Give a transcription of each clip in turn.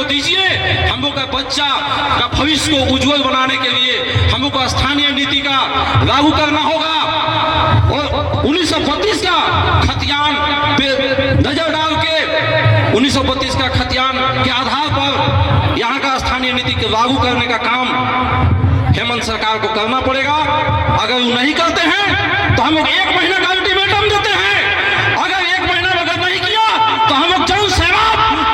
दीजिए। हम लोग का बच्चा का भविष्य को उज्जवल बनाने के लिए हम लोग को स्थानीय नीति का लागू करना होगा और 1932 का खतियान पे नजर डाल के 1932 का खतियान के आधार पर यहाँ का स्थानीय नीति को लागू करने का काम हेमंत सरकार को करना पड़ेगा। अगर वो नहीं करते हैं तो हम लोग 1 महीना का अल्टीमेटम देते हैं। अगर 1 महीना अगर नहीं किया तो हम लोग जन सेवा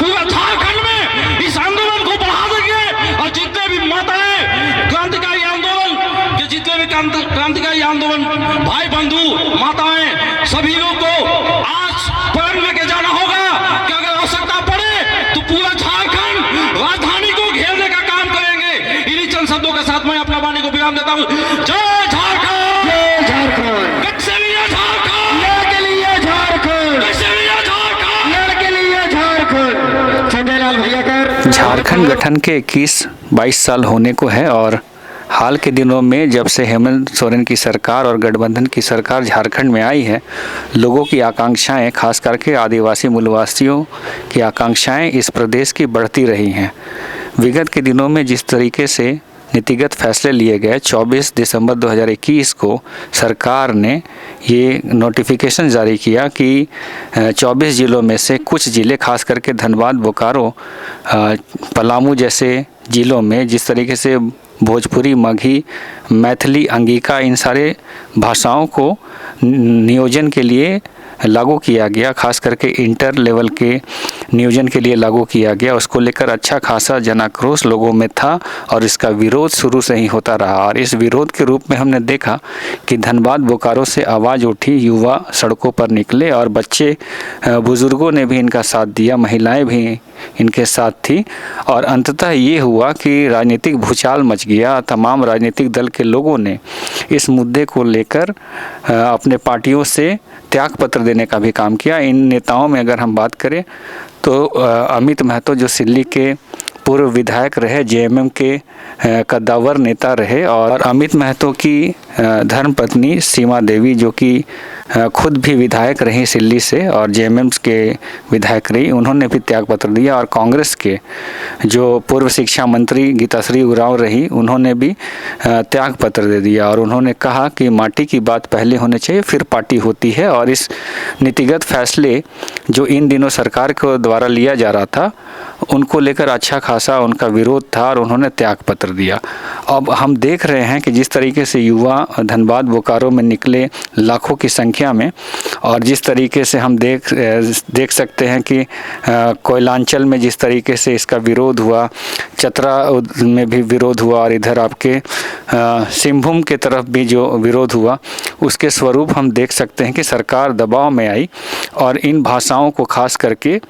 पूरा झारखंड में इस आंदोलन को बढ़ा देंगे और जितने भी माताएं क्रांतिकारी आंदोलन के जितने भी क्रांतिकारी आंदोलन भाई बंधु माताएं सभी लोग को आज प्रण लेके जाना होगा कि अगर आवश्यकता पड़े तो पूरा झारखंड राजधानी को घेरने का काम करेंगे। इन्हीं चंद शब्दों के साथ मैं अपना वाणी को विराम देता हूँ। जय झारखंड, जय झारखंड, कैसे लिया झारखंड, लड़के लिए झारखंड, कैसे लिया झारखंड, लड़के लिए झारखंड। संजय लाल भैया कर झारखंड गठन के 21-22 साल होने को है और हाल के दिनों में जब से हेमंत सोरेन की सरकार और गठबंधन की सरकार झारखंड में आई है, लोगों की आकांक्षाएं, खास करके आदिवासी मूलवासियों की आकांक्षाएं इस प्रदेश की बढ़ती रही हैं। विगत के दिनों में जिस तरीके से नीतिगत फैसले लिए गए, 24 दिसंबर 2021 को सरकार ने ये नोटिफिकेशन जारी किया कि 24 ज़िलों में से कुछ ज़िले, खास करके धनबाद, बोकारो, पलामू जैसे ज़िलों में जिस तरीके से भोजपुरी, मगही, मैथिली, अंगिका, इन सारे भाषाओं को नियोजन के लिए लागू किया गया, खास करके इंटर लेवल के नियोजन के लिए लागू किया गया। उसको लेकर अच्छा खासा जनाक्रोश लोगों में था और इसका विरोध शुरू से ही होता रहा और इस विरोध के रूप में हमने देखा कि धनबाद, बोकारो से आवाज़ उठी, युवा सड़कों पर निकले और बच्चे, बुज़ुर्गों ने भी इनका साथ दिया, महिलाएं भी इनके साथ थी और अंततः ये हुआ कि राजनीतिक भूचाल मच गया। तमाम राजनीतिक दल के लोगों ने इस मुद्दे को लेकर अपने पार्टियों से त्याग पत्र देने का भी काम किया। इन नेताओं में अगर हम बात करें तो अमित महतो जो सिल्ली के पूर्व विधायक रहे, जेएमएम के कद्दावर नेता रहे और अमित महतो की धर्मपत्नी सीमा देवी जो कि खुद भी विधायक रही सिल्ली से और जेएमएम के विधायक रही, उन्होंने भी त्याग पत्र दिया और कांग्रेस के जो पूर्व शिक्षा मंत्री गीताश्री उरांव रही, उन्होंने भी त्याग पत्र दे दिया और उन्होंने कहा कि माटी की बात पहले होनी चाहिए फिर पार्टी होती है। और इस नीतिगत फैसले जो इन दिनों सरकार को द्वारा लिया जा रहा था उनको लेकर अच्छा खासा उनका विरोध था और उन्होंने त्याग पत्र दिया। अब हम देख रहे हैं कि जिस तरीके से युवा धनबाद, बोकारो में निकले लाखों की संख्या में और जिस तरीके से हम देख सकते हैं कि कोयलांचल में जिस तरीके से इसका विरोध हुआ, चतरा में भी विरोध हुआ और इधर आपके सिंहभूम के तरफ भी जो विरोध हुआ, उसके स्वरूप हम देख सकते हैं कि सरकार दबाव में आई और इन भाषाओं को खास करके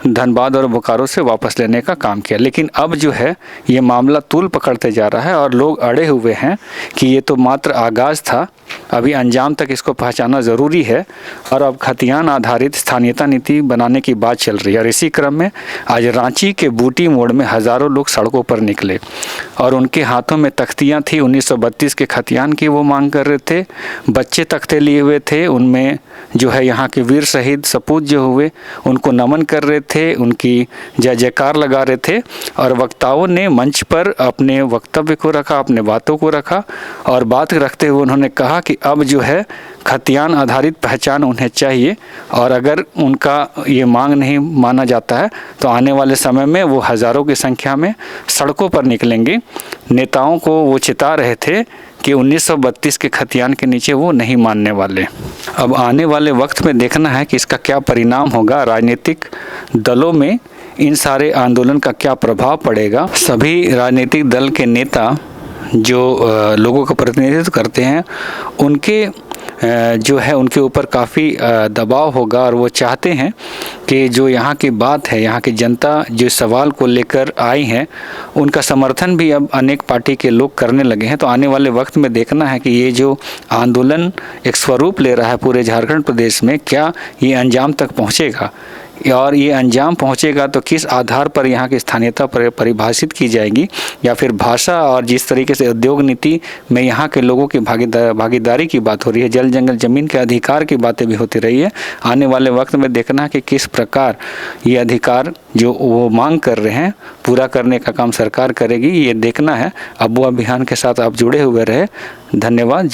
धनबाद और बोकारो से वापस लेने का काम किया। लेकिन अब जो है ये मामला तूल पकड़ते जा रहा है और लोग अड़े हुए हैं कि ये तो मात्र आगाज़ था, अभी अंजाम तक इसको पहचाना ज़रूरी है और अब खतियान आधारित स्थानीयता नीति बनाने की बात चल रही है। और इसी क्रम में आज रांची के बूटी मोड़ में हज़ारों लोग सड़कों पर निकले और उनके हाथों में तख्तियाँ थी 1932 के खतियान की, वो मांग कर रहे थे। बच्चे तख्ते लिए हुए थे, उनमें जो है यहाँ के वीर शहीद सपूत जो हुए उनको नमन कर रहे थे, उनकी जय जयकार लगा रहे थे और वक्ताओं ने मंच पर अपने वक्तव्य को रखा, अपने बातों को रखा और बात रखते हुए उन्होंने कहा कि अब जो है खतियान आधारित पहचान उन्हें चाहिए और अगर उनका ये मांग नहीं माना जाता है तो आने वाले समय में वो हज़ारों की संख्या में सड़कों पर निकलेंगे। नेताओं को वो चिता रहे थे कि 1932 के खतियान के नीचे वो नहीं मानने वाले। अब आने वाले वक्त में देखना है कि इसका क्या परिणाम होगा, राजनीतिक दलों में इन सारे आंदोलन का क्या प्रभाव पड़ेगा। सभी राजनीतिक दल के नेता जो लोगों का प्रतिनिधित्व करते हैं उनके जो है उनके ऊपर काफ़ी दबाव होगा और वो चाहते हैं कि जो यहाँ की बात है, यहाँ की जनता जो सवाल को लेकर आई है उनका समर्थन भी अब अनेक पार्टी के लोग करने लगे हैं। तो आने वाले वक्त में देखना है कि ये जो आंदोलन एक स्वरूप ले रहा है पूरे झारखंड प्रदेश में, क्या ये अंजाम तक पहुँचेगा और ये अंजाम पहुंचेगा तो किस आधार पर यहाँ की स्थानीयता परिभाषित की जाएगी, या फिर भाषा और जिस तरीके से उद्योग नीति में यहाँ के लोगों की भागीदारी की बात हो रही है, जल जंगल जमीन के अधिकार की बातें भी होती रही है। आने वाले वक्त में देखना है कि किस प्रकार ये अधिकार जो वो मांग कर रहे हैं पूरा करने का काम सरकार करेगी, ये देखना है। अबू अभियान के साथ आप जुड़े हुए रहे। धन्यवाद।